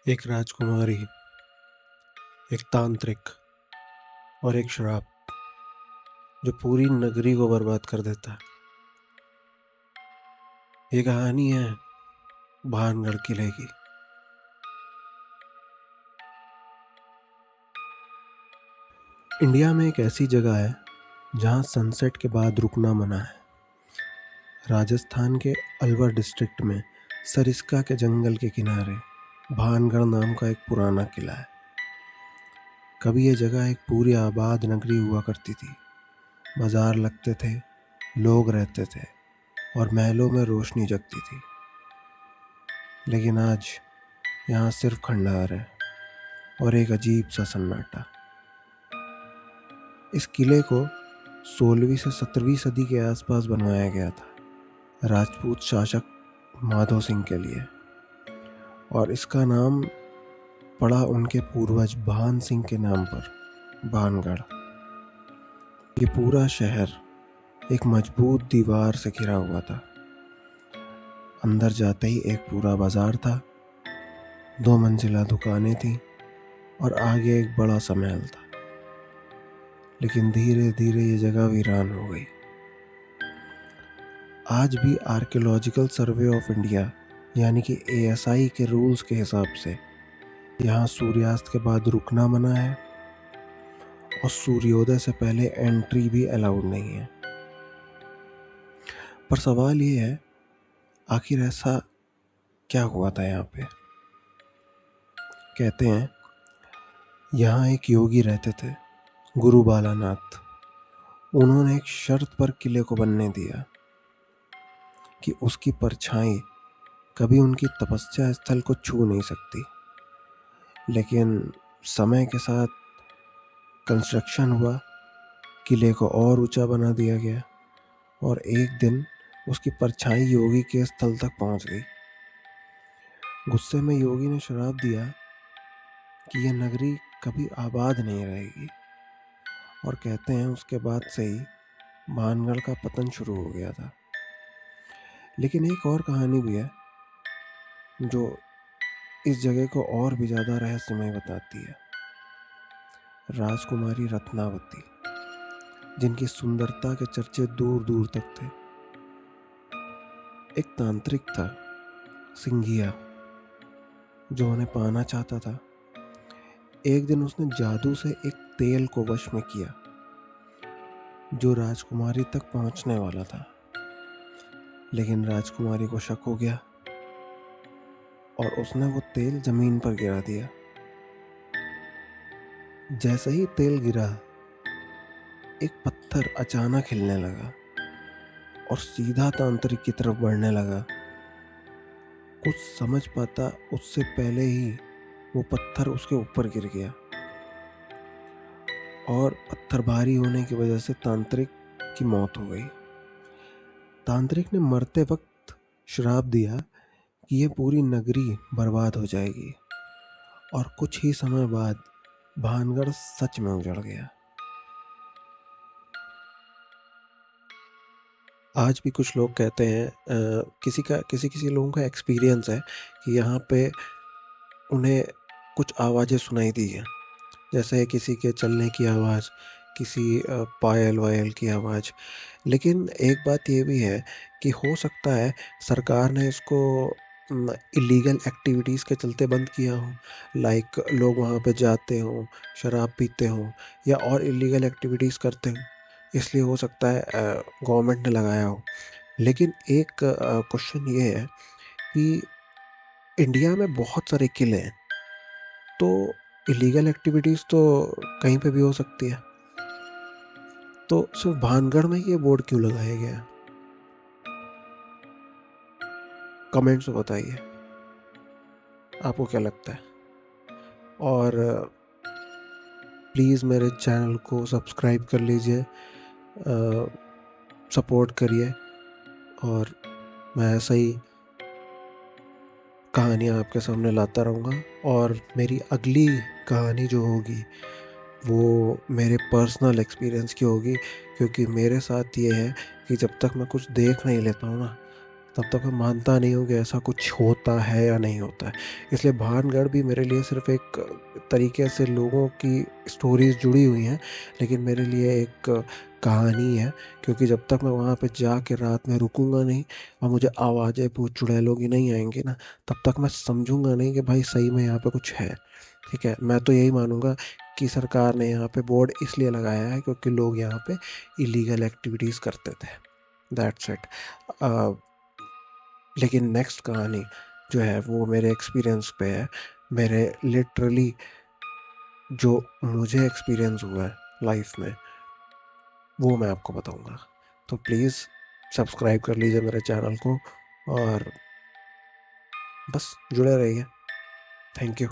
एक राजकुमारी, एक तांत्रिक और एक शराब जो पूरी नगरी को बर्बाद कर देता है। ये कहानी है भानगढ़ किले की। इंडिया में एक ऐसी जगह है जहाँ सनसेट के बाद रुकना मना है। राजस्थान के अलवर डिस्ट्रिक्ट में सरिस्का के जंगल के किनारे भानगढ़ नाम का एक पुराना किला है। कभी ये जगह एक पूरी आबाद नगरी हुआ करती थी। बाजार लगते थे, लोग रहते थे और महलों में रोशनी जगती थी। लेकिन आज यहाँ सिर्फ खंडहर है और एक अजीब सा सन्नाटा। इस किले को 16वीं से 17वीं सदी के आसपास बनवाया गया था राजपूत शासक माधो सिंह के लिए, और इसका नाम पड़ा उनके पूर्वज भान सिंह के नाम पर, भानगढ़। ये पूरा शहर एक मजबूत दीवार से घिरा हुआ था। अंदर जाते ही एक पूरा बाजार था, 2 मंजिला दुकानें थीं और आगे एक बड़ा सा महल था। लेकिन धीरे धीरे ये जगह वीरान हो गई। आज भी आर्कियोलॉजिकल सर्वे ऑफ इंडिया यानी कि ASI के रूल्स के हिसाब से यहाँ सूर्यास्त के बाद रुकना मना है और सूर्योदय से पहले एंट्री भी अलाउड नहीं है। पर सवाल ये है, आखिर ऐसा क्या हुआ था यहाँ पे? कहते हैं यहाँ एक योगी रहते थे, गुरु बालानाथ। उन्होंने एक शर्त पर किले को बनने दिया कि उसकी परछाई कभी उनकी तपस्या स्थल को छू नहीं सकती। लेकिन समय के साथ कंस्ट्रक्शन हुआ, किले को और ऊंचा बना दिया गया और एक दिन उसकी परछाई योगी के स्थल तक पहुंच गई। गुस्से में योगी ने श्राप दिया कि यह नगरी कभी आबाद नहीं रहेगी, और कहते हैं उसके बाद से ही भानगढ़ का पतन शुरू हो गया था। लेकिन एक और कहानी भी है जो इस जगह को और भी ज़्यादा रहस्यमय बताती है। राजकुमारी रत्नावती, जिनकी सुंदरता के चर्चे दूर दूर तक थे। एक तांत्रिक था, सिंघिया, जो उन्हें पाना चाहता था। एक दिन उसने जादू से एक तेल को वश में किया जो राजकुमारी तक पहुंचने वाला था। लेकिन राजकुमारी को शक हो गया और उसने वो तेल जमीन पर गिरा दिया। जैसे ही तेल गिरा, एक पत्थर अचानक हिलने लगा और सीधा तांत्रिक की तरफ बढ़ने लगा। कुछ समझ पाता उससे पहले ही वो पत्थर उसके ऊपर गिर गया और पत्थर भारी होने की वजह से तांत्रिक की मौत हो गई। तांत्रिक ने मरते वक्त श्राप दिया कि ये पूरी नगरी बर्बाद हो जाएगी, और कुछ ही समय बाद भानगढ़ सच में उजड़ गया। आज भी कुछ लोग कहते हैं, किसी लोगों का एक्सपीरियंस है कि यहाँ पे उन्हें कुछ आवाज़ें सुनाई दी हैं, जैसे किसी के चलने की आवाज़, किसी पायल वायल की आवाज़। लेकिन एक बात ये भी है कि हो सकता है सरकार ने इसको इलीगल एक्टिविटीज़ के चलते बंद किया हो। लाइक लोग वहाँ पे जाते हों, शराब पीते हों या और इलीगल एक्टिविटीज़ करते हों, इसलिए हो सकता है गवर्नमेंट ने लगाया हो। लेकिन एक क्वेश्चन ये है कि इंडिया में बहुत सारे किले हैं, तो इलीगल एक्टिविटीज़ तो कहीं पे भी हो सकती है, तो सिर्फ भानगढ़ में ये बोर्ड क्यों लगाया गया है? कमेंट्स में बताइए, आपको क्या लगता है। और प्लीज़ मेरे चैनल को सब्सक्राइब कर लीजिए, सपोर्ट करिए, और मैं ऐसा ही कहानियाँ आपके सामने लाता रहूँगा। और मेरी अगली कहानी जो होगी वो मेरे पर्सनल एक्सपीरियंस की होगी, क्योंकि मेरे साथ ये है कि जब तक मैं कुछ देख नहीं लेता हूँ ना, तब तक मैं मानता नहीं हूँ कि ऐसा कुछ होता है या नहीं होता है। इसलिए भानगढ़ भी मेरे लिए सिर्फ एक तरीके से लोगों की स्टोरीज जुड़ी हुई हैं, लेकिन मेरे लिए एक कहानी है। क्योंकि जब तक मैं वहाँ पे जाके रात में रुकूंगा नहीं और मुझे आवाज़ें भूत चुड़ैलों की नहीं आएंगी ना, तब तक मैं समझूंगा नहीं कि भाई सही में यहाँ पे कुछ है। ठीक है, मैं तो यही मानूंगा कि सरकार ने यहाँ पे बोर्ड इसलिए लगाया है क्योंकि लोग यहाँ पे इलीगल एक्टिविटीज़ करते थे। That's it. लेकिन नेक्स्ट कहानी जो है वो मेरे एक्सपीरियंस पे है। मेरे लिटरली जो मुझे एक्सपीरियंस हुआ है लाइफ में, वो मैं आपको बताऊंगा। तो प्लीज़ सब्सक्राइब कर लीजिए मेरे चैनल को, और बस जुड़े रहिए। Thank you.